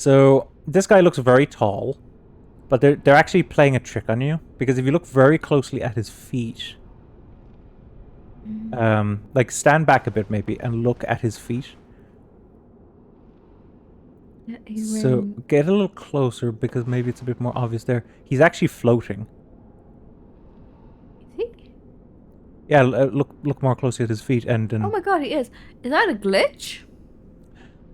So this guy looks very tall, but they're actually playing a trick on you, because if you look very closely at his feet, like stand back a bit maybe and look at his feet. He's So wearing... get a little closer because maybe it's a bit more obvious there. He's actually floating. Is he? Yeah, look more closely at his feet and Oh then my god, he is. Is that a glitch?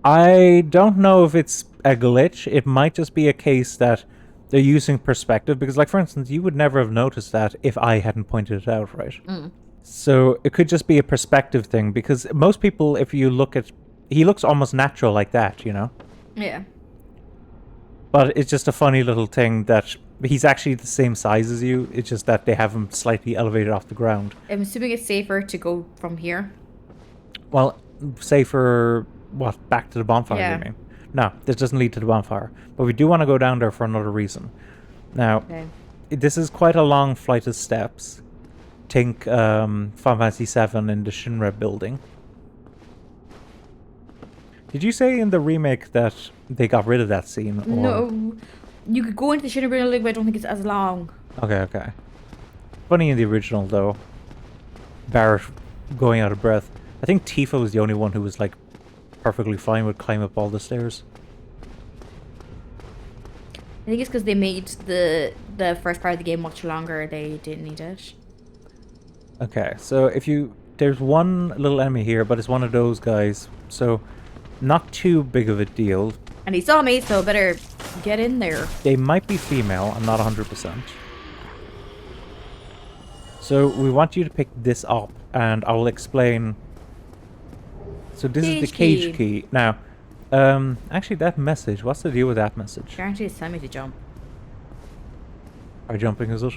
I don't know if it's a glitch. It might just be a case that they're using perspective because, like, for instance, you would never have noticed that if I hadn't pointed it out, right? Mm. So it could just be a perspective thing because most people, if you look at, he looks almost natural like that, you know? Yeah. But it's just a funny little thing that he's actually the same size as you. It's just that they have him slightly elevated off the ground. I'm assuming it's safer to go from here. Well, say for what, back to the bonfire, you Yeah. mean? No, this doesn't lead to the bonfire. But we do want to go down there for another reason. Now, Okay. this is quite a long flight of steps. Think Final Fantasy VII in the Shinra building. Did you say in the remake that they got rid of that scene? Or... No. You could go into the Shinra building, but I don't think it's as long. Okay, okay. Funny in the original, though. Barrett going out of breath. I think Tifa was the only one who was, like, perfectly fine with climbing up all the stairs. I think it's because they made the first part of the game much longer. They didn't need it. Okay, so if you... There's one little enemy here, but it's one of those guys. So, not too big of a deal. And he saw me, so better get in there. They might be female, I'm not 100%. So, we want you to pick this up, and I will explain... So this is the cage key. Now, actually that message, what's the deal with that message? Guaranteed it's telling me to jump. Are jumping, is it?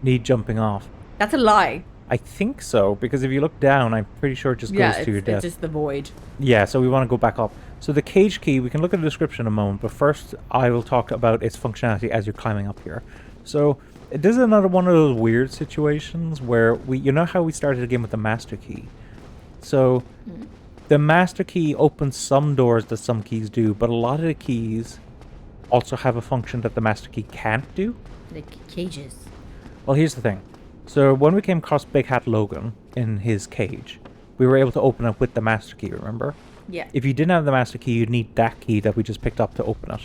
Need jumping off. That's a lie. I think so, because if you look down, I'm pretty sure it just goes to your death. It's just the void. Yeah, so we want to go back up. So the cage key, we can look at the description in a moment, but first I will talk about its functionality as you're climbing up here. So this is another one of those weird situations where you know how we started the game with the master key? So the master key opens some doors that some keys do, but a lot of the keys also have a function that the master key can't do. Like cages. Well, here's the thing. So when we came across Big Hat Logan in his cage, we were able to open it with the master key, remember? Yeah. If you didn't have the master key, you'd need that key that we just picked up to open it.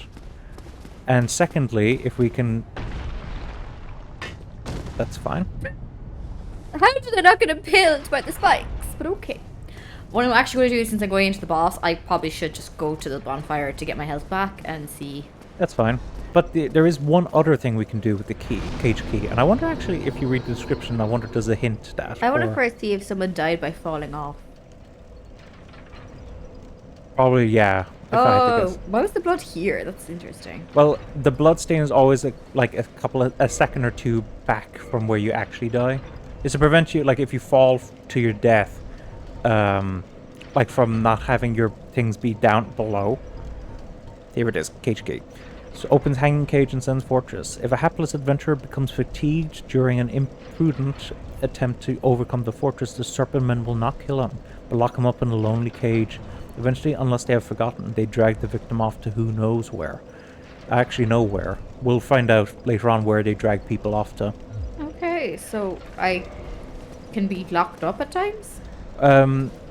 And secondly, if we can... That's fine. How did I not get impaled by the spikes? But okay. What I'm actually going to do, since I'm going into the boss, I probably should just go to the bonfire to get my health back and see. That's fine. But there is one other thing we can do with the key, cage key. And I wonder actually, if you read the description, I wonder does it hint that? I want to first see if someone died by falling off. Probably, yeah. If I had to Oh, guess. why was the blood here? That's interesting. Well, the blood stain is always like a second or two back from where you actually die. It's to prevent you, like if you fall to your death, like from not having your things be down below. Here it is, cage key. So opens hanging cage and sends fortress. If a hapless adventurer becomes fatigued during an imprudent attempt to overcome the fortress, the serpent men will not kill him, but lock him up in a lonely cage. Eventually, unless they have forgotten, they drag the victim off to who knows where. I actually know where. We'll find out later on where they drag people off to. Okay, so I can be locked up at times?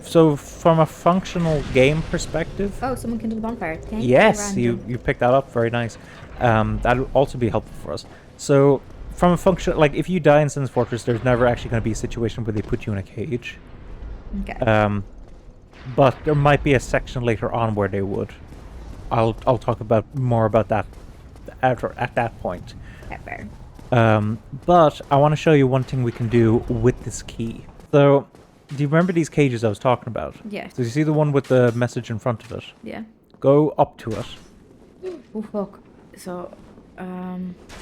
So from a functional game perspective, Oh, someone came to the bonfire. Thank yes, you. you picked that up. Very nice. That would also be helpful for us. So from a function, like if you die in Sin's Fortress, there's never actually going to be a situation where they put you in a cage. Okay. But there might be a section later on where they would. I'll talk about more about that at that point. Fair. But I want to show you one thing we can do with this key. So, do you remember these cages I was talking about? Yes. So you see the one with the message in front of it? Yeah. Go up to it. Oh, fuck. So,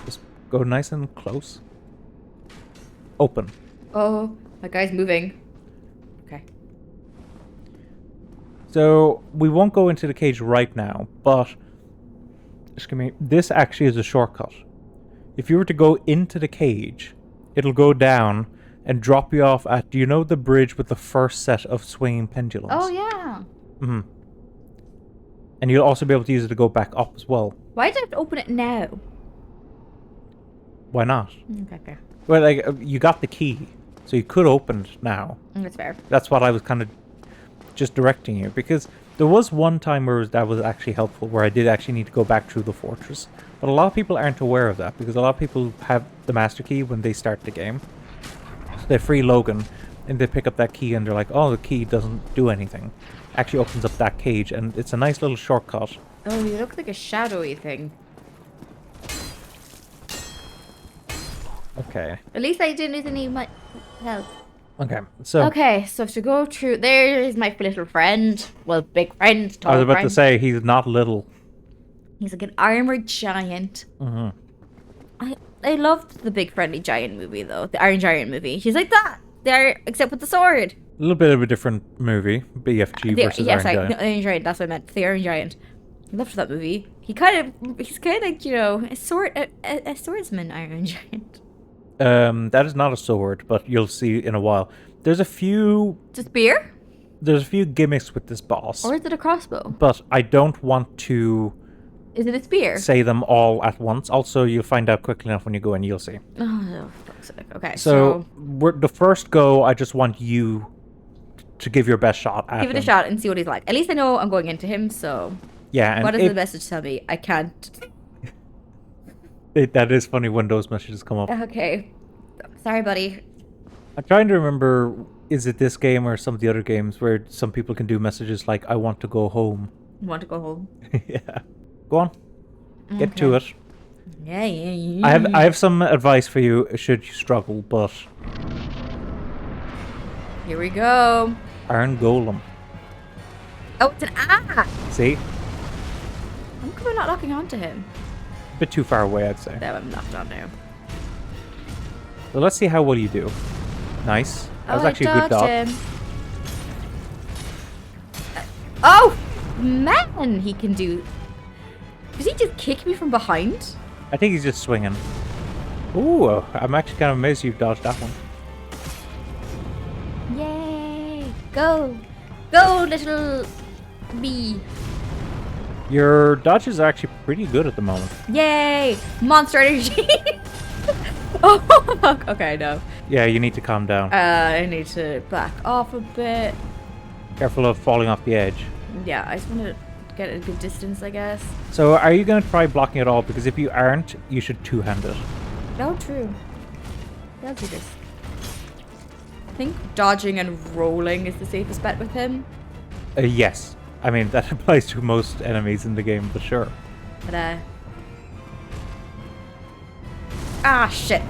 Just go nice and close. Open. Oh, my guy's moving. Okay. So, we won't go into the cage right now, but... Excuse me. This actually is a shortcut. If you were to go into the cage, it'll go down and drop you off at, do you know the bridge with the first set of swinging pendulums? Oh, yeah. Mm-hmm. And you'll also be able to use it to go back up as well. Why did I have to open it now? Why not? Okay. Well, like, you got the key, so you could open it now. That's fair. That's what I was kind of just directing you, because there was one time where that was actually helpful, where I did actually need to go back through the fortress. But a lot of people aren't aware of that, because a lot of people have the master key when they start the game. So they free Logan, and they pick up that key, and they're like, oh, the key doesn't do anything. Actually opens up that cage, and it's a nice little shortcut. Oh, you look like a shadowy thing. Okay. At least I didn't need my help. Okay, so... Okay, so to go through... There is my little friend. Well, big friend, tall I was about friend. to say, he's not little. He's like an armored giant. I loved the Big Friendly Giant movie, though. The Iron Giant movie. He's like that. There, except with the sword. A little bit of a different movie. BFG versus Iron Giant. No, Iron Giant, that's what I meant. The Iron Giant. I loved that movie. He's kind of like, you know, a swordsman, Iron Giant. That is not a sword, but you'll see in a while. There's a few spear? There's a few gimmicks with this boss. Or is it a crossbow? But I don't want to... Is it a spear? Say them all at once. Also, you'll find out quickly enough when you go in, you'll see. Oh, fuck's sake. Okay, so... the first go, I just want you to give your best shot at him. Give it a shot and see what he's like. At least I know I'm going into him, so... Yeah, and what does the message tell me? I can't... that is funny when those messages come up. Okay. Sorry, buddy. I'm trying to remember, is it this game or some of the other games where some people can do messages like, I want to go home. You want to go home? Yeah. Go on. Get to it. Yeah. I have some advice for you should you struggle, but... Here we go. Iron Golem. Oh, it's an ah! See? I'm come not locking onto him. A bit too far away, I'd say. There, I'm locked on now. So let's see how well you do. Nice. That was actually a good dodge. Oh! Man, he can do... Does he just kick me from behind? I think he's just swinging. Ooh, I'm actually kind of amazed you dodged that one. Yay! Go! Go, little bee! Your dodges are actually pretty good at the moment. Yay! Monster energy! Oh, fuck. Okay, no. Yeah, you need to calm down. I need to back off a bit. Careful of falling off the edge. Yeah, I just want to get a good distance, I guess. So, are you going to try blocking it all? Because if you aren't, you should two-hand it. No, true. I'll do this. I think dodging and rolling is the safest bet with him. Yes. I mean, that applies to most enemies in the game, but sure. But, ah, shit.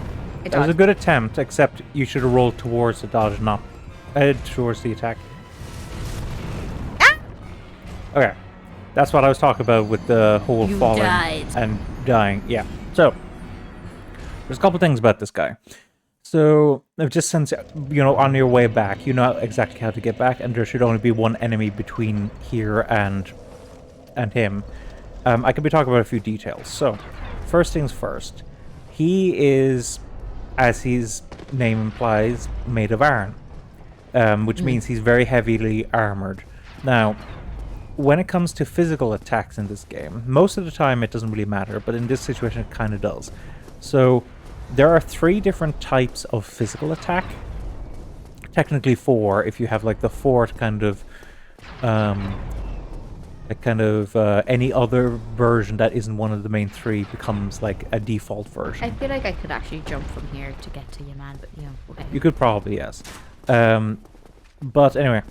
It was a good attempt, except you should have rolled towards the dodge, not towards the attack. Ah! Okay. That's what I was talking about with the whole falling and dying. Yeah. So, there's a couple things about this guy. So, just since, you know, on your way back, you know exactly how to get back, and there should only be one enemy between here and him. I could be talking about a few details. So, first things first. He is, as his name implies, made of iron, which means he's very heavily armored. Now, when it comes to physical attacks in this game, most of the time it doesn't really matter, but in this situation it kind of does. So, there are 3 different types of physical attack. Technically 4, if you have like the 4th kind of, any other version that isn't one of the main 3 becomes like a default version. I feel like I could actually jump from here to get to you, man, but you know, okay. You could probably, yes. But anyway,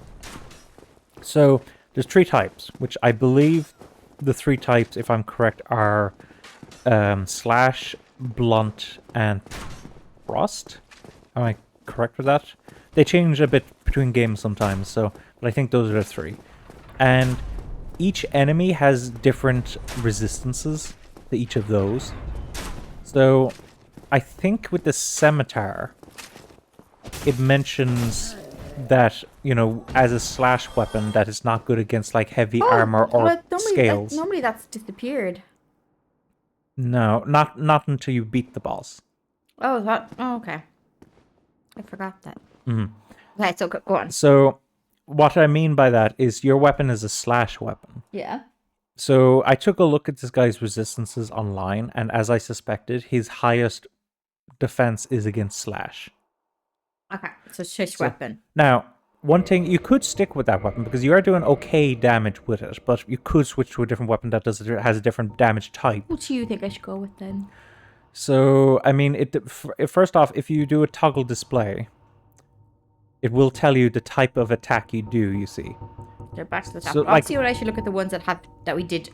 so there's 3 types, which I believe the 3 types, if I'm correct, are slash, blunt, and thrust. Am I correct with that? They change a bit between games sometimes, so but I think those are the 3. And each enemy has different resistances to each of those. So I think with the scimitar, it mentions that, you know, as a slash weapon, that it's not good against like heavy armor or scales. Normally that's disappeared. No, not until you beat the boss. Oh, okay. I forgot that. Mm-hmm. Okay, so go on. So what I mean by that is your weapon is a slash weapon. Yeah. So I took a look at this guy's resistances online, and as I suspected, his highest defense is against slash. Okay, so switch weapon. Now, one thing, you could stick with that weapon because you are doing okay damage with it, but you could switch to a different weapon that has a different damage type. What do you think I should go with then? So, I mean, first off, if you do a toggle display, it will tell you the type of attack you do, you see. They're back to the top. So, I'll like- see what I should look at the ones that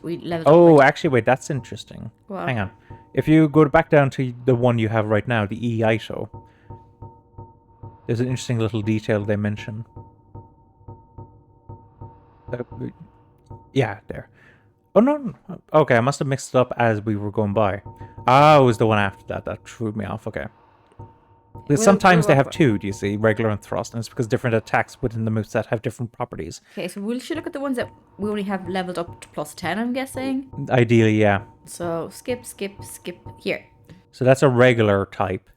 we leveled Oh, up. actually, wait, that's interesting. What? Hang on. If you go back down to the one you have right now, the EITO, there's an interesting little detail they mention. Yeah, there. Oh, no. Okay, I must have mixed it up as we were going by. Ah, it was the one after that. That threw me off. Okay. Because sometimes they have two, do you see? Regular and thrust. And it's because different attacks within the moveset have different properties. Okay, so we should look at the ones that we only have leveled up to +10, I'm guessing. Ideally, yeah. So skip here. So that's a regular type.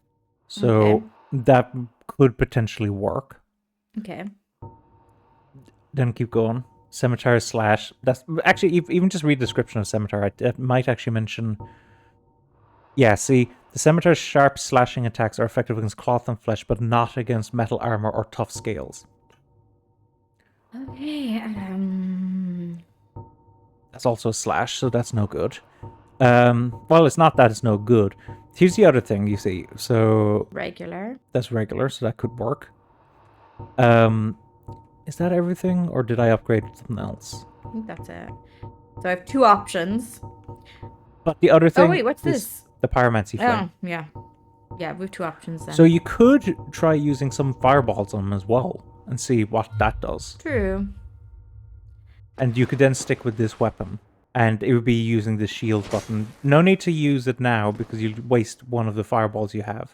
So Okay. that could potentially work. Okay. Then keep going. Scimitar slash. That's actually, even just read the description of Scimitar. It might actually mention. Yeah, see, the Scimitar's sharp slashing attacks are effective against cloth and flesh, but not against metal armor or tough scales. Okay. That's also a slash, so that's no good. Well, it's not that it's no good. Here's the other thing, you see. So Regular. that's regular, so that could work. Is that everything, or did I upgrade something else? I think that's it. So I have two options. But the other thing. Oh wait, what's is this? The pyromancy flame. Oh, yeah. Yeah, we have two options then. So you could try using some fireballs on them as well and see what that does. True. And you could then stick with this weapon. And it would be using the shield button. No need to use it now because you'll waste one of the fireballs you have.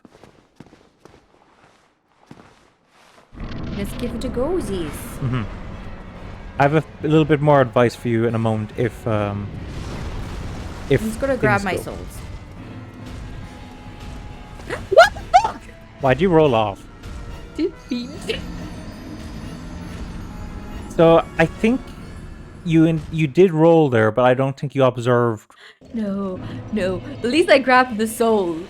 Let's give it a go-sies. Mm-hmm. I have a little bit more advice for you in a moment if I'm just gonna grab things my go. souls. Why'd you roll off? Defeat. So I think you did roll there, but I don't think you observed. No. At least I grabbed the souls.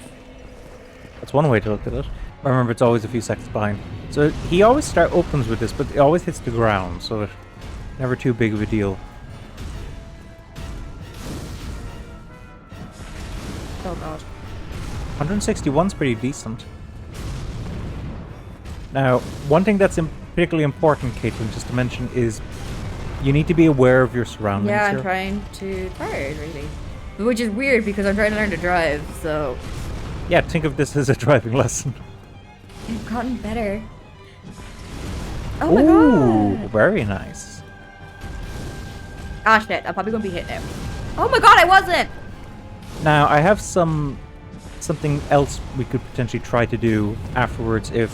That's one way to look at it. Remember, it's always a few seconds behind. So he always opens with this, but it always hits the ground, so it's never too big of a deal. Oh god. 161's pretty decent. Now, one thing that's particularly important, Caitlin, just to mention, is you need to be aware of your surroundings. Yeah, I'm here. trying to tired really. Which is weird because I'm trying to learn to drive, so Yeah, think of this as a driving lesson. I've gotten better. Oh my Ooh, god! very nice. Ah shit, I'm probably gonna be hit now. Oh my god, I wasn't! Now, I have something else we could potentially try to do afterwards if...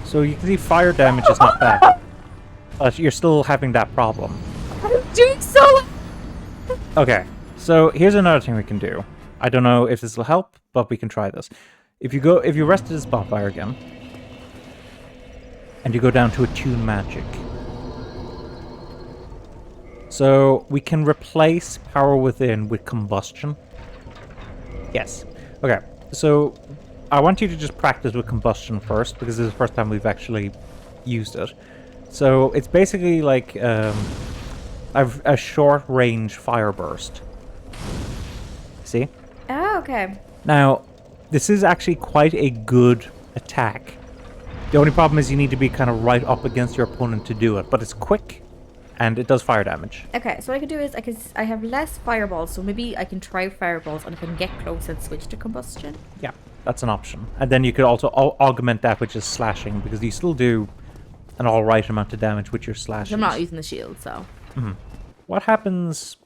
So you can see fire damage is not bad, but you're still having that problem. I'm doing so. Okay, so here's another thing we can do. I don't know if this will help, but we can try this. If you rest at this bonfire again, and you go down to attune magic. So we can replace power within with combustion. Yes. Okay, so I want you to just practice with combustion first, because this is the first time we've actually used it. So it's basically like a short-range fire burst. See? Oh, okay. Now, this is actually quite a good attack. The only problem is you need to be kind of right up against your opponent to do it, but it's quick, and it does fire damage. Okay, so what I can do is I have less fireballs, so maybe I can try fireballs, and if I can get close, and switch to combustion. Yeah, that's an option. And then you could also augment that, which is slashing, because you still do an alright amount of damage with your slashes. I'm not using the shield, so. What happens,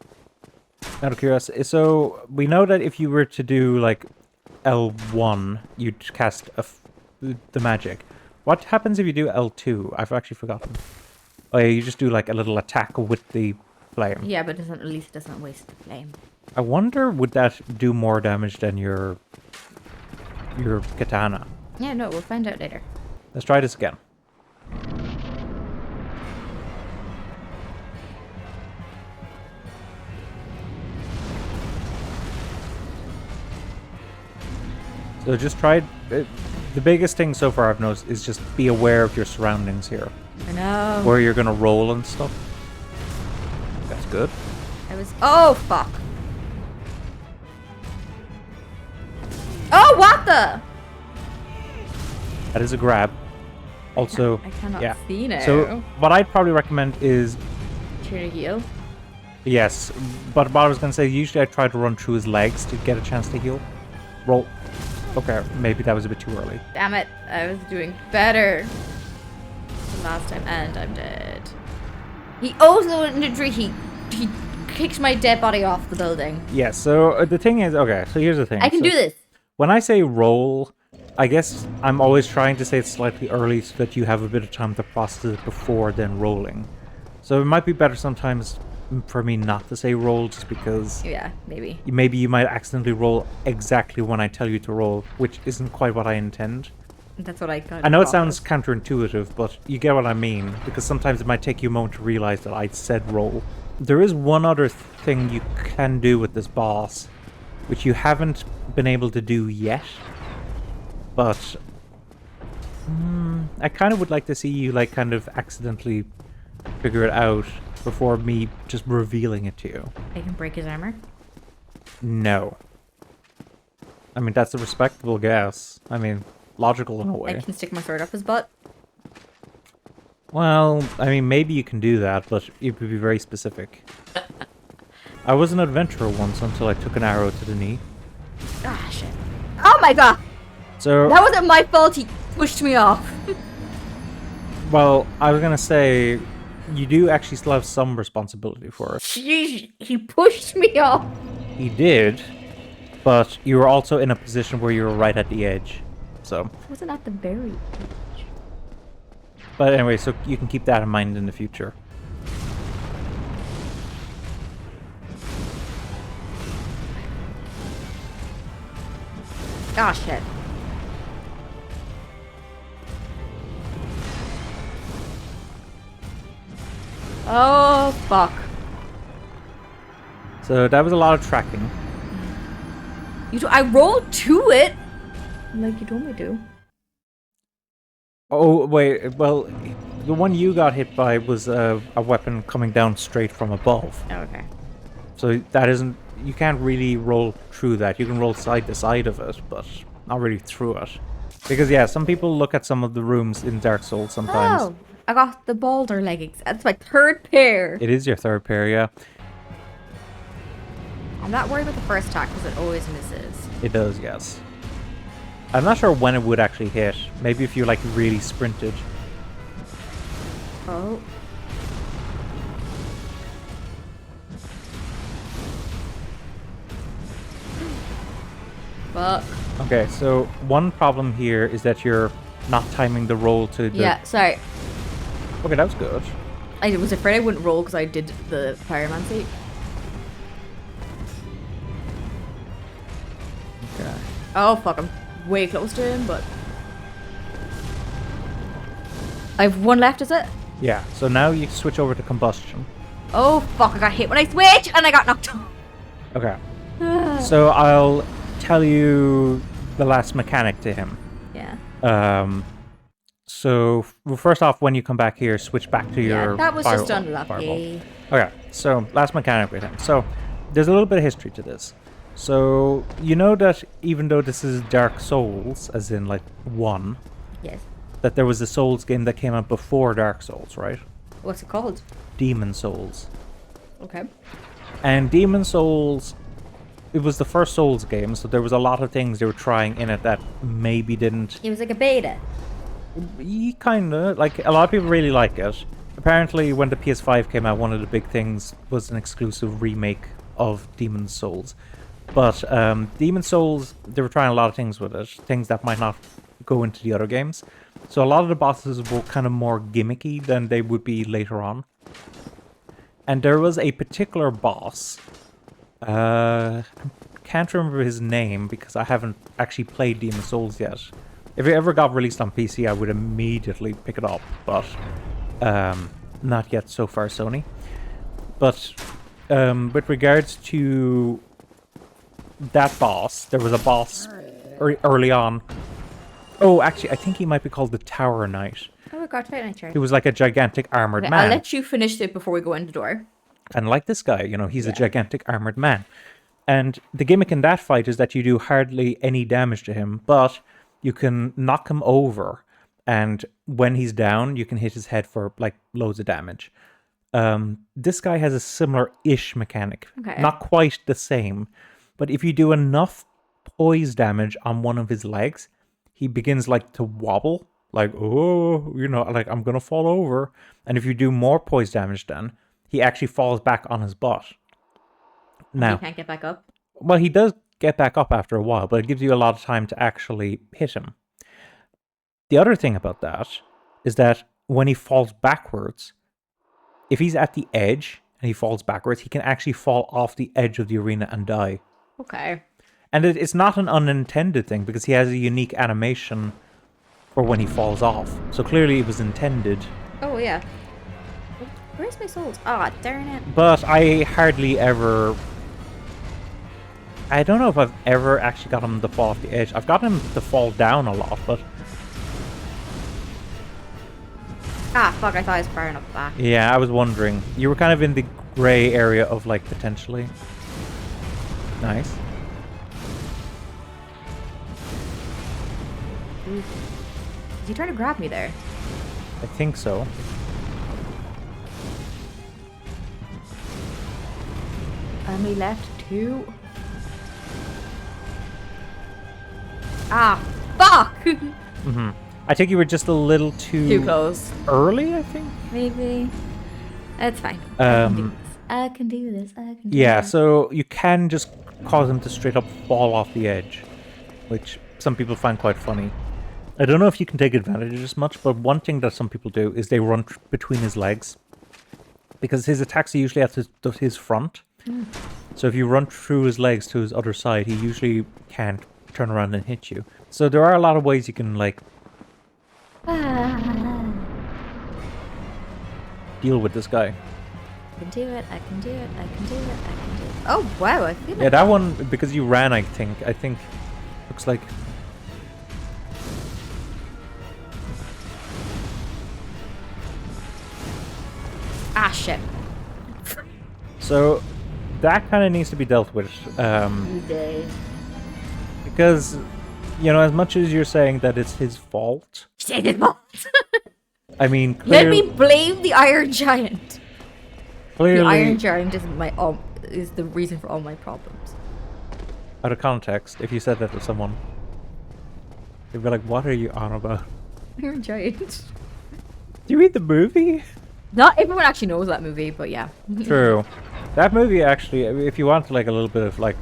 out of curiosity, so we know that if you were to do like L1, you'd cast the magic. What happens if you do L2? I've actually forgotten. Oh yeah, you just do like a little attack with the flame. Yeah, but at least it doesn't waste the flame. I wonder, would that do more damage than your katana? Yeah, no, we'll find out later. Let's try this again. So just try. The biggest thing so far I've noticed is just be aware of your surroundings here. I know. Where you're gonna roll and stuff. That's good. Oh, fuck. Oh, what the? That is a grab. Also, I cannot see now. So what I'd probably recommend is... Try to heal? Yes, but what I was going to say, usually I try to run through his legs to get a chance to heal. Roll. Okay, maybe that was a bit too early. Damn it, I was doing better than last time, and I'm dead. He also, in the tree, he kicked my dead body off the building. Yeah, so the thing is, okay, so here's the thing. I can do this. When I say roll, I guess I'm always trying to say it slightly early so that you have a bit of time to process it before then rolling. So it might be better sometimes for me not to say roll just because... Yeah, maybe. Maybe you might accidentally roll exactly when I tell you to roll, which isn't quite what I intend. That's what I I know it sounds counterintuitive, but you get what I mean, because sometimes it might take you a moment to realize that I said roll. There is one other thing you can do with this boss, which you haven't been able to do yet, but I kind of would like to see you like kind of accidentally figure it out before me just revealing it to you. I can break his armor? No. I mean, that's a respectable guess. I mean, logical in a way. I can stick my sword up his butt? Well, I mean, maybe you can do that, but it would be very specific. I was an adventurer once until I took an arrow to the knee. Ah, shit. Oh my god! So that wasn't my fault, he pushed me off. Well, I was gonna say, you do actually still have some responsibility for it. Jeez, he pushed me off. He did, but you were also in a position where you were right at the edge, so... I wasn't at the very edge. But anyway, so you can keep that in mind in the future. Ah, shit. Oh, fuck. So that was a lot of tracking. I rolled to it! Like you told me to. Oh, wait, well, the one you got hit by was a weapon coming down straight from above. Oh, okay. So that isn't... You can't really roll through that. You can roll side to side of it, but not really through it. Because, yeah, some people look at some of the rooms in Dark Souls sometimes. Oh, I got the boulder leggings. That's my third pair. It is your third pair, yeah. I'm not worried about the first attack because it always misses. It does, yes. I'm not sure when it would actually hit. Maybe if you, like, really sprinted. Oh. Fuck. Okay, so one problem here is that you're not timing the roll to the... Yeah, sorry. Okay, that was good. I was afraid I wouldn't roll because I did the pyromancy. Okay. Oh, fuck, I'm way close to him, but... I have one left, is it? Yeah, so now you switch over to combustion. Oh, fuck, I got hit when I switched and I got knocked off. Okay. So I'll tell you the last mechanic to him. Yeah. So first off, when you come back here, switch back to your... Yeah, that was just unlucky. Fireball. Okay, so last mechanic with him. So there's a little bit of history to this. So you know that even though this is Dark Souls, as in like 1, Yes. that there was a Souls game that came out before Dark Souls, right? What's it called? Demon Souls. Okay. And Demon Souls, it was the first Souls game, so there was a lot of things they were trying in it that maybe didn't... It was like a beta. Kinda. Like, a lot of people really like it. Apparently, when the PS5 came out, one of the big things was an exclusive remake of Demon Souls. But Demon Souls, they were trying a lot of things with it. Things that might not go into the other games. So a lot of the bosses were kind of more gimmicky than they would be later on. And there was a particular boss. I can't remember his name because I haven't actually played Demon Souls yet. If it ever got released on PC, I would immediately pick it up, but not yet so far, Sony. But with regards to that boss, there was a boss early on. Oh, actually, I think he might be called the Tower Knight. Oh my god, Titan Nature. He was like a gigantic armored Okay, man. I'll let you finish it before we go in the door. And like this guy, he's a gigantic armored man. And the gimmick in that fight is that you do hardly any damage to him, but you can knock him over. And when he's down, you can hit his head for like loads of damage. This guy has a similar-ish mechanic. Okay. Not quite the same. But if you do enough poise damage on one of his legs, he begins like to wobble. Like, oh, like I'm going to fall over. And if you do more poise damage then, he actually falls back on his butt. Now, You can't get back up? well, he does get back up after a while, but it gives you a lot of time to actually hit him. The other thing about that is that when he falls backwards, if he's at the edge and he falls backwards, he can actually fall off the edge of the arena and die. Okay. And it's not an unintended thing because he has a unique animation for when he falls off. So clearly it was intended. Oh, yeah. Where's my souls? Ah, darn it. But I hardly ever... I don't know if I've ever actually got him to fall off the edge. I've got him to fall down a lot, but... Ah, fuck, I thought I was far enough back. Yeah, I was wondering. You were kind of in the grey area of, like, potentially. Nice. Ooh. Is he trying to grab me there? I think so. And we left 2. Ah, fuck! Mm-hmm. I think you were just a little Too close. early, I think? Maybe. It's fine. I can do this. Yeah, so you can just cause him to straight up fall off the edge, which some people find quite funny. I don't know if you can take advantage of this much, but one thing that some people do is they run between his legs. Because his attacks are usually at his front. So if you run through his legs to his other side, he usually can't turn around and hit you. So there are a lot of ways you can, like, deal with this guy. I can do it, I can do it, I can do it, I can do it. Oh, wow, I feel like... Yeah, that one, because you ran, I think, looks like... Ah, shit. So, that kind of needs to be dealt with. Because, as much as you're saying that it's his fault... Say it fault. I mean, Let me blame the Iron Giant. Clearly... The Iron Giant is the reason for all my problems. Out of context, if you said that to someone, they'd be like, what are you on about? Iron Giant. Do you read the movie? Not everyone actually knows that movie, but yeah. True. That movie actually, if you want like a little bit of like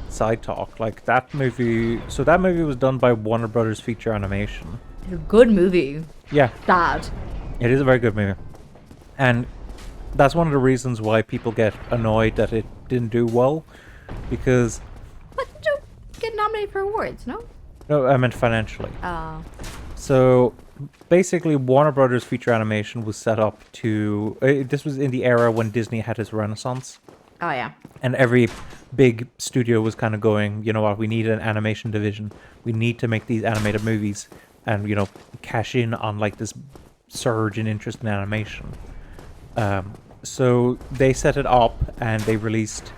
side talk, like that movie, so that movie was done by Warner Brothers Feature Animation. It's a good movie. Yeah. Sad. It is a very good movie. And that's one of the reasons why people get annoyed that it didn't do well, because... But did you get nominated for awards, no? No, I meant financially. Oh. So basically Warner Brothers Feature Animation was set up to... this was in the era when Disney had its renaissance. Oh, yeah. And every big studio was kind of going, you know what, we need an animation division. We need to make these animated movies and, cash in on like this surge in interest in animation. So they set it up and they released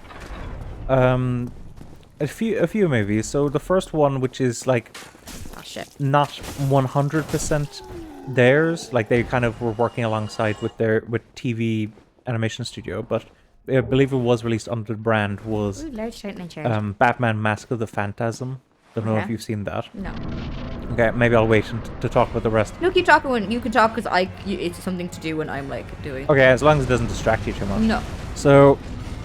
a few movies. So the first one, which is like not 100% theirs, like they kind of were working alongside with TV animation studio, but I believe it was released under the brand, was Batman Mask of the Phantasm. Don't know if you've seen that. No. Okay, maybe I'll wait to talk about the rest. No, keep talking when you can talk, because it's something to do when I'm like doing. Okay, as long as it doesn't distract you too much. No. So,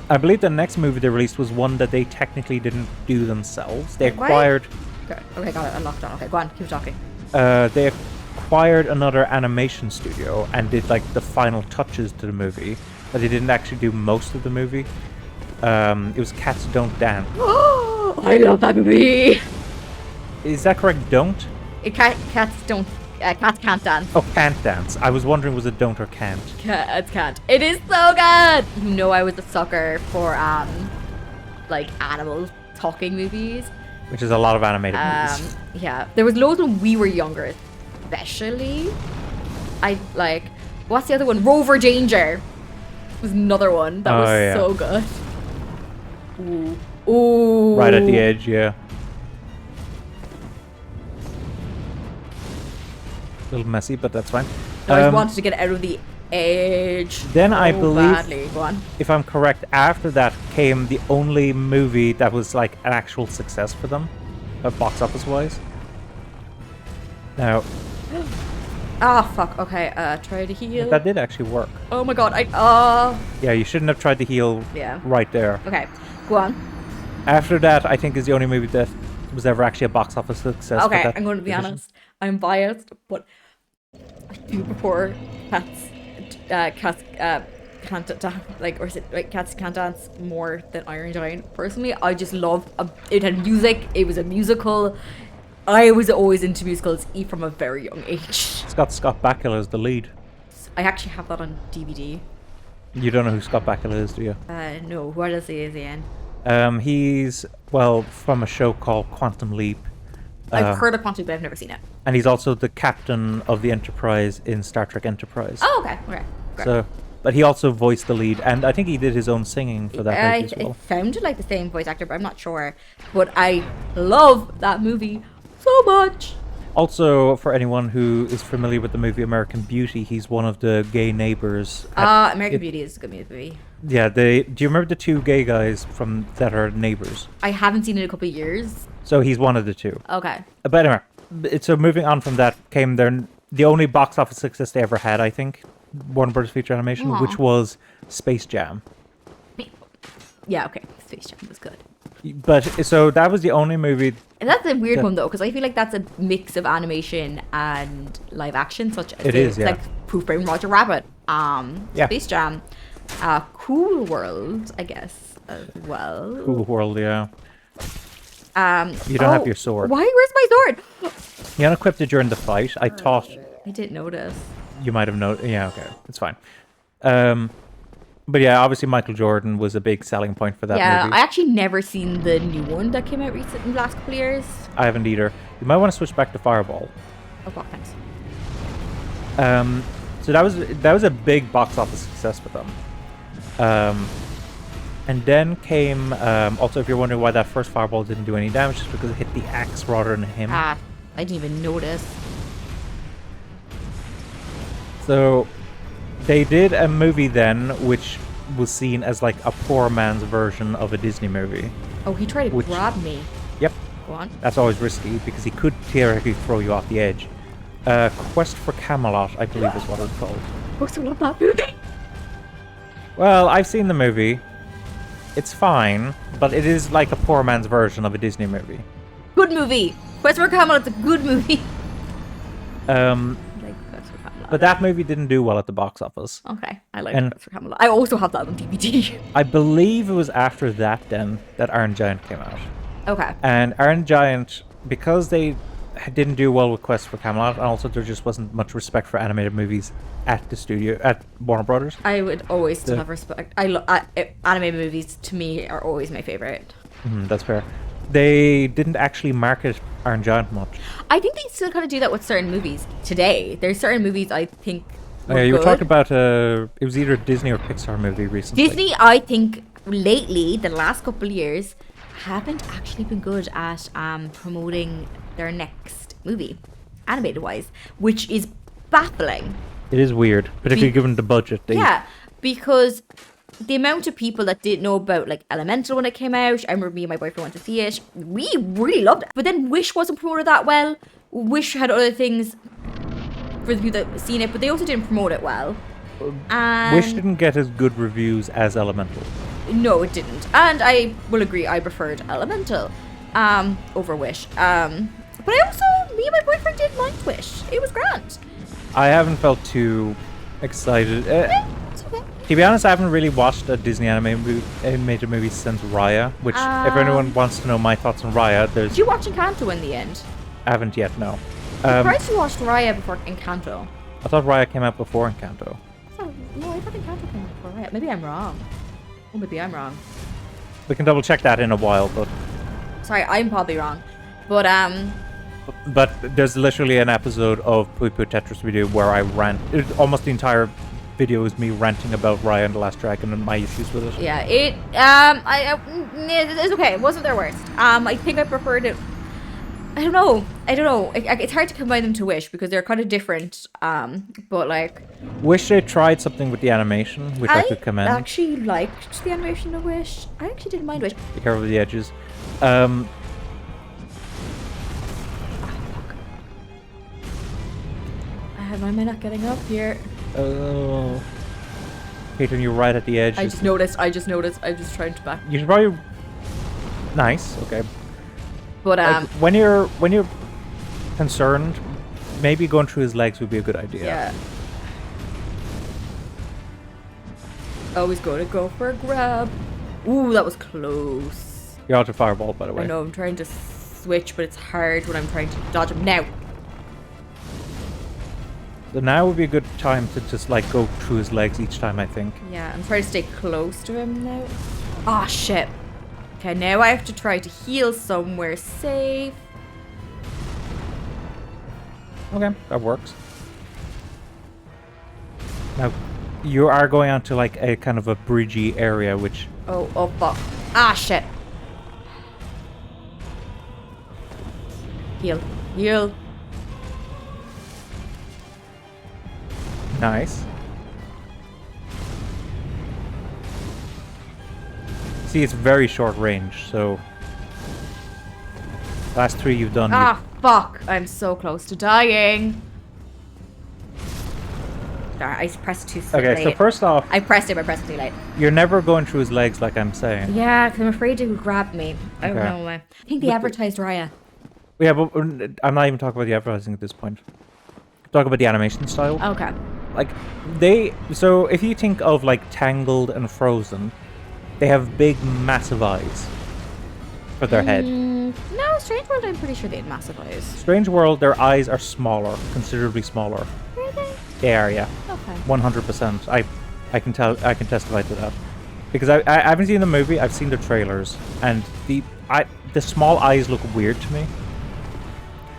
I believe the next movie they released was one that they technically didn't do themselves. They acquired... Okay, got it. Unlocked on. Okay, go on. Keep talking. They acquired another animation studio and did like the final touches to the movie, but they didn't actually do most of the movie. It was Cats Don't Dance. I love that movie. Is that correct? Don't? Cats can't dance. Oh, can't dance. I was wondering, was it don't or can't? Cats can't. It is so good. I was a sucker for like animal talking movies. Which is a lot of animated movies. Yeah, there was loads when we were younger, especially. I like, what's the other one? Rover Danger was another one that was so good. Ooh. Ooh. Right at the edge, yeah. A little messy, but that's fine. I just wanted to get out of the edge. Then I believe, badly. Go on. if I'm correct, after that came the only movie that was like an actual success for them, box office wise. Now, Ah, fuck. Okay, try to heal. that did actually work. Oh my god, Yeah, you shouldn't have tried to heal right there. Okay, go on. After that, I think is the only movie that was ever actually a box office success. Okay, I'm going to be honest. I'm biased, but I do prefer Cats Can't Dance, like, or is it like Cats Can't Dance more than Iron Giant. Personally, I just love it. Had music. It was a musical. I was always into musicals from a very young age. It's got Scott Bakula as the lead. I actually have that on DVD. You don't know who Scott Bakula is, do you? No. What else is he in? He's, well, from a show called Quantum Leap. I've heard of Quantum Leap, but I've never seen it. And he's also the captain of the Enterprise in Star Trek Enterprise. Oh, okay. Okay. Great. So, but he also voiced the lead, and I think he did his own singing for that movie as well. It sounded like the same voice actor, but I'm not sure. But I love that movie so much. Also, for anyone who is familiar with the movie American Beauty, he's one of the gay neighbors. American Beauty is a good movie. Yeah, do you remember the two gay guys from that are neighbors? I haven't seen it in a couple of years. So he's one of the two. Okay. But anyway, so moving on from that came the only box office success they ever had, I think, Warner Bros. Feature Animation, which was Space Jam. Yeah, okay. Space Jam was good. But so that was the only movie. And that's a weird one though, because I feel like that's a mix of animation and live action, such as it is, yeah. like Proof Brain Roger Rabbit, Space Jam, Cool World, I guess as well. Cool World, yeah. You don't have your sword. Why? Where's my sword? You unequipped it during the fight. I thought I didn't notice. you might have noticed. Yeah, okay, it's fine. But yeah, obviously Michael Jordan was a big selling point for that movie. Yeah, I actually never seen the new one that came out recent in the last couple of years. I haven't either. You might want to switch back to Fireball. Oh, fuck, thanks. So that was a big box office success for them. And then came also, if you're wondering why that first Fireball didn't do any damage, just because it hit the axe rather than him. I didn't even notice. So they did a movie then, which was seen as like a poor man's version of a Disney movie. Oh, he tried to grab me. Yep. Go on. That's always risky because he could theoretically throw you off the edge. Quest for Camelot, I believe is what it's called. I also love that movie. Well, I've seen the movie. It's fine, but it is like a poor man's version of a Disney movie. Good movie. Quest for Camelot's a good movie. But that movie didn't do well at the box office. Okay, I like Quest for Camelot. I also have that on DVD. I believe it was after that then that Iron Giant came out. Okay. And Iron Giant, because they didn't do well with Quest for Camelot, and also there just wasn't much respect for animated movies at the studio, at Warner Brothers. I would always still have respect. Animated movies, to me, are always my favorite. That's fair. They didn't actually market Iron Giant much. I think they still kind of do that with certain movies today. There's certain movies I think yeah, you were talking about it was either a Disney or Pixar movie recently. Disney, I think lately, the last couple of years, haven't actually been good at promoting their next movie, animated wise, which is baffling. It is weird, particularly given the budget. Yeah, because the amount of people that didn't know about like Elemental when it came out, I remember me and my boyfriend went to see it. We really loved it. But then Wish wasn't promoted that well. Wish had other things for the people that seen it, but they also didn't promote it well. And Wish didn't get as good reviews as Elemental. No, it didn't. And I will agree, I preferred Elemental over Wish. But I also, me and my boyfriend did like Wish. It was grand. I haven't felt too excited. It's okay. To be honest, I haven't really watched a Disney animated movie since Raya, which, if anyone wants to know my thoughts on Raya, there's... Did you watch Encanto in the end? I haven't yet, no. I'm surprised you watched Raya before Encanto. I thought Raya came out before Encanto. No, I thought Encanto came out before Raya. Maybe I'm wrong. Oh, maybe I'm wrong. We can double check that in a while, but... Sorry, I'm probably wrong. But But there's literally an episode of Poo Poo Tetris video where I rant. Almost the entire video is me ranting about Raya and the Last Dragon and my issues with it. yeah, it's okay. It wasn't their worst. I think I preferred it. I don't know. It's hard to combine them to Wish because they're kind of different. But like, Wish they tried something with the animation, which I could commend. I actually liked the animation of Wish. I actually didn't mind Wish. Be careful with the edges. Why am I not getting up here? Oh. Peyton, you're right at the edge. I just noticed. I'm just trying to back. You should probably. Nice. Okay. But like, when you're concerned, maybe going through his legs would be a good idea. Yeah. Always gotta go for a grab. Ooh, that was close. You're out of fireball, by the way. I know. I'm trying to switch, but it's hard when I'm trying to dodge him now. So now would be a good time to just like go through his legs each time, I think. Yeah, I'm trying to stay close to him now. Ah, shit. Okay, now I have to try to heal somewhere safe. Okay, that works. Now, you are going onto like a kind of a bridgey area, which... Oh, fuck. Ah, shit. Heal. Nice. See, it's very short range, so... Last 3 you've done... Ah, fuck. I'm so close to dying. Sorry, I pressed too late. Okay, so first off... I pressed too late. You're never going through his legs like I'm saying. Yeah, because I'm afraid he'll grab me. I don't Okay. know why. I think they advertised Raya. Yeah, but I'm not even talking about the advertising at this point. Talk about the animation style. Okay. Like, so if you think of like Tangled and Frozen, they have big, massive eyes for their head. No, Strange World, I'm pretty sure they had massive eyes. Strange World, their eyes are smaller, considerably smaller. Are they? They are, yeah. Okay. 100%. I can testify to that. Because I haven't seen the movie, I've seen the trailers, and the small eyes look weird to me.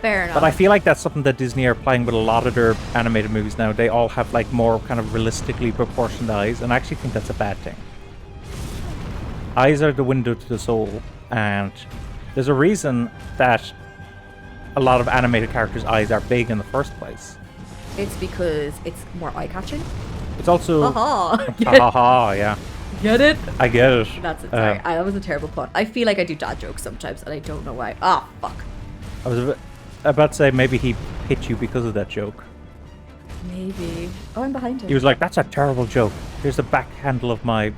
Fair enough. But I feel like that's something that Disney are playing with a lot of their animated movies now. They all have like more kind of realistically proportioned eyes, and I actually think that's a bad thing. Eyes are the window to the soul, and there's a reason that a lot of animated characters' eyes are big in the first place. It's because it's more eye-catching. It's also... Haha. Haha, yeah. Get it? I get it. That's it. Sorry, that was a terrible pun. I feel like I do dad jokes sometimes, and I don't know why. Ah, fuck. I was about to say maybe he hit you because of that joke. Maybe. Oh, I'm behind him. He was like, that's a terrible joke. Here's the back handle of my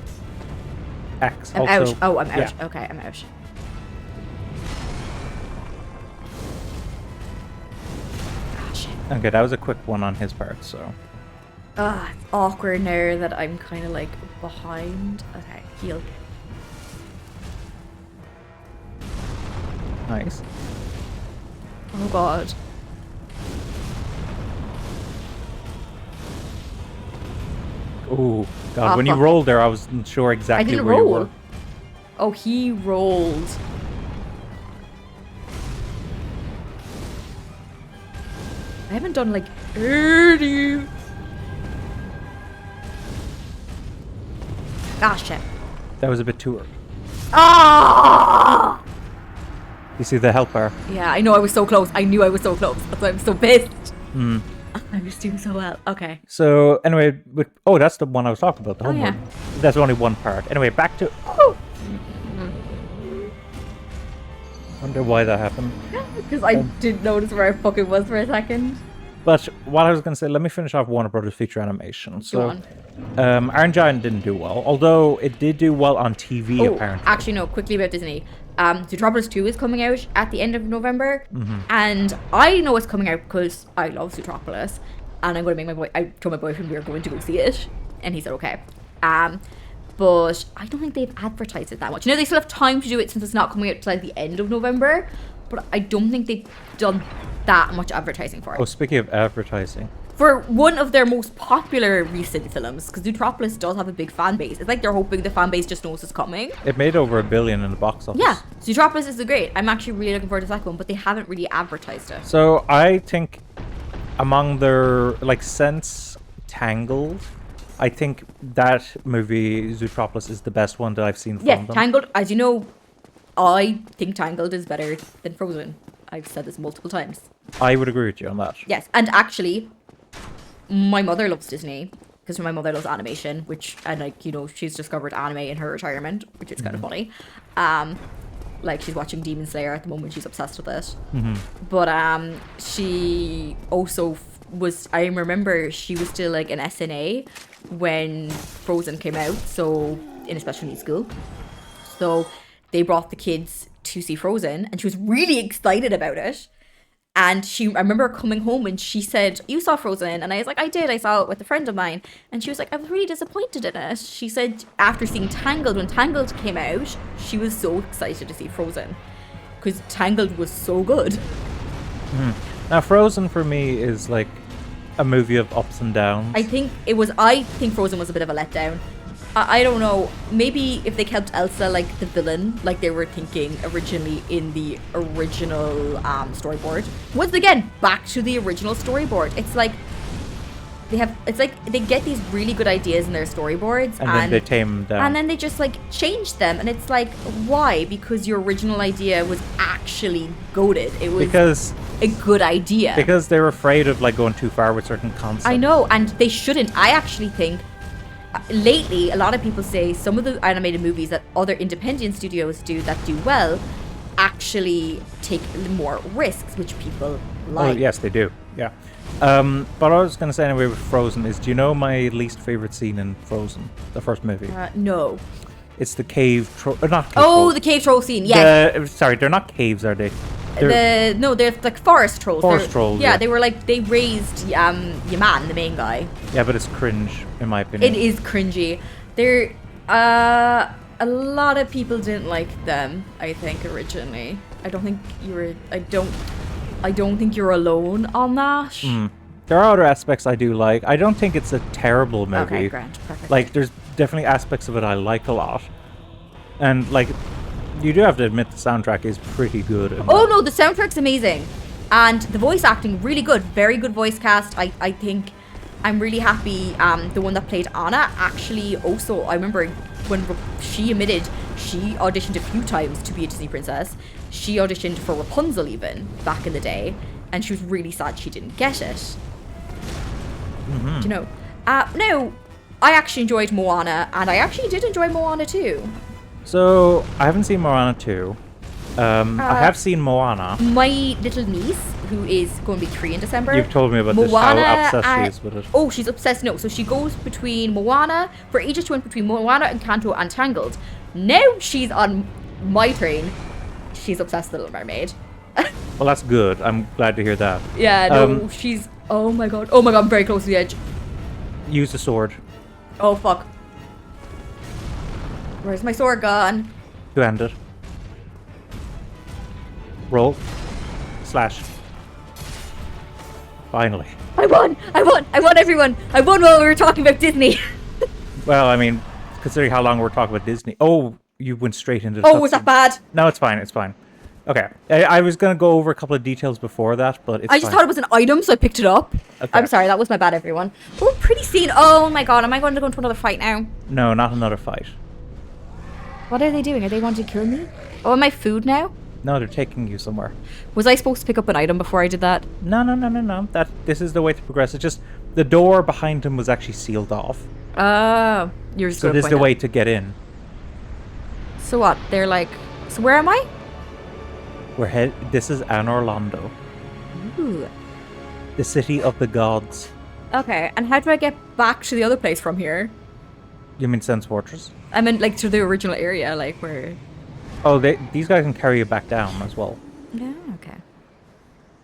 axe. I'm also, out. Oh, I'm out. yeah. Okay, I'm out. Ah, shit. Okay, that was a quick one on his part, so... Ah, it's awkward now that I'm kind of like behind. Okay, heal. Nice. Oh god. Ooh, God, when you fuck. rolled there, I wasn't sure exactly I didn't where you roll. were. Oh, he rolled. I haven't done like 30. Ah, shit. That was a bit too early. Ah! You see the health bar? Yeah, I know I was so close. I knew I was so close. That's why I'm so pissed. Hmm. I was doing so well. Okay. So, anyway, oh, that's the one I was talking about, the Oh, homework. yeah. That's only one part. Anyway, back to... Wonder why that happened. Because I didn't notice where I fucking was for a second. But what I was going to say, let me finish off Warner Brothers feature animation. Go So, on. Iron Giant didn't do well, although it did do well on TV, Oh, apparently. actually, no, quickly about Disney. Zootropolis 2 is coming out at the end of November. And I know it's coming out because I love Zootropolis. And I'm going to make I told my boyfriend we were going to go see it. And he said, okay. But I don't think they've advertised it that much. You know, they still have time to do it since it's not coming out till the end of November. But I don't think they've done that much advertising for it. Oh, speaking of advertising. for one of their most popular recent films, because Zootropolis does have a big fan base. It's like they're hoping the fan base just knows it's coming. It made over $1 billion in the box office. Yeah, Zootropolis is great. I'm actually really looking forward to the second one, but they haven't really advertised it. So I think among their, like, since Tangled, I think that movie, Zootropolis, is the best one that I've seen from them. Yeah, Tangled, as you know, I think Tangled is better than Frozen. I've said this multiple times. I would agree with you on that. Yes, and actually, my mother loves Disney because my mother loves animation, and like, you know, she's discovered anime in her retirement, which is kind of funny. Like, she's watching Demon Slayer at the moment. She's obsessed with it. But she also I remember she was still like an SNA when Frozen came out, so in a special needs school. So they brought the kids to see Frozen, and she was really excited about it. And I remember coming home and she said, "You saw Frozen?" And I was like, "I did. I saw it with a friend of mine." And she was like, "I was really disappointed in it." She said after seeing Tangled, when Tangled came out, she was so excited to see Frozen because Tangled was so good. Now, Frozen for me is like a movie of ups and downs. I think Frozen was a bit of a letdown. I don't know. Maybe if they kept Elsa like the villain, like they were thinking originally in the original storyboard. Once again, back to the original storyboard. It's like they get these really good ideas in their storyboards, and then they tame them down. And then they just like change them, and it's like, why? Because your original idea was actually goated. It was a good idea. Because they're afraid of like going too far with certain concepts. I know, and they shouldn't. I actually think lately a lot of people say some of the animated movies that other independent studios do that do well actually take more risks, which people like. Oh yes, they do. Yeah. But what I was going to say anyway with Frozen is, do you know my least favorite scene in Frozen, the first movie? No. It's the cave troll. Not cave oh, troll. The cave troll scene. Yeah. Sorry, they're not caves, are they? They're like forest trolls. Trolls. Yeah, they were like, they raised Yaman, the main guy. Yeah, but it's cringe in my opinion. It is cringy. They're a lot of people didn't like them, I think, originally. I don't think you're alone on that. There are other aspects I do like. I don't think it's a terrible movie. Okay, grand, perfect. Like, there's definitely aspects of it I like a lot. And like, you do have to admit the soundtrack is pretty good. Oh no, the soundtrack's amazing. And the voice acting, really good. Very good voice cast. I think I'm really happy. The one that played Anna, actually also, I remember when she admitted she auditioned a few times to be a Disney princess. She auditioned for Rapunzel even, back in the day. And she was really sad she didn't get it. Do you know? No, I actually enjoyed Moana, and I actually did enjoy Moana too. So, I haven't seen Moana 2. I have seen Moana. My little niece, who is going to be 3 in December. You've told me about this, how obsessed she is with it. Oh, she's obsessed. No, so she goes between Moana, for ages she went between Moana and Kanto and Tangled. Now she's on my train. She's obsessed with Little Mermaid. Well, that's good. I'm glad to hear that. Yeah, no, she's... Oh my god, I'm very close to the edge. Use the sword. Oh, fuck. Where's my sword gone? Two-handed. Roll. Slash. Finally. I won, everyone! I won while we were talking about Disney. Well, I mean, considering how long we're talking about Disney. Oh, you went straight into the Oh, was that bad? No, it's fine, it's fine. Okay, I was going to go over a couple of details before that, but it's I just thought it was an item, so I picked it up. Okay. I'm sorry, that was my bad, everyone. Oh, pretty scene. Oh my god, am I going to go into another fight now? No, not another fight. What are they doing? Are they wanting to kill me? Oh, am I food now? No, they're taking you somewhere. Was I supposed to pick up an item before I did that? No. This is the way to progress. It's just the door behind him was actually sealed off. Oh, you're just so this is the way to get in. So what? They're like... So where am I? This is An Orlando. Ooh. The city of the gods. Okay, and how do I get back to the other place from here? You mean Sense Fortress? I meant like to the original area, like where... Oh, these guys can carry you back down as well. Yeah, okay.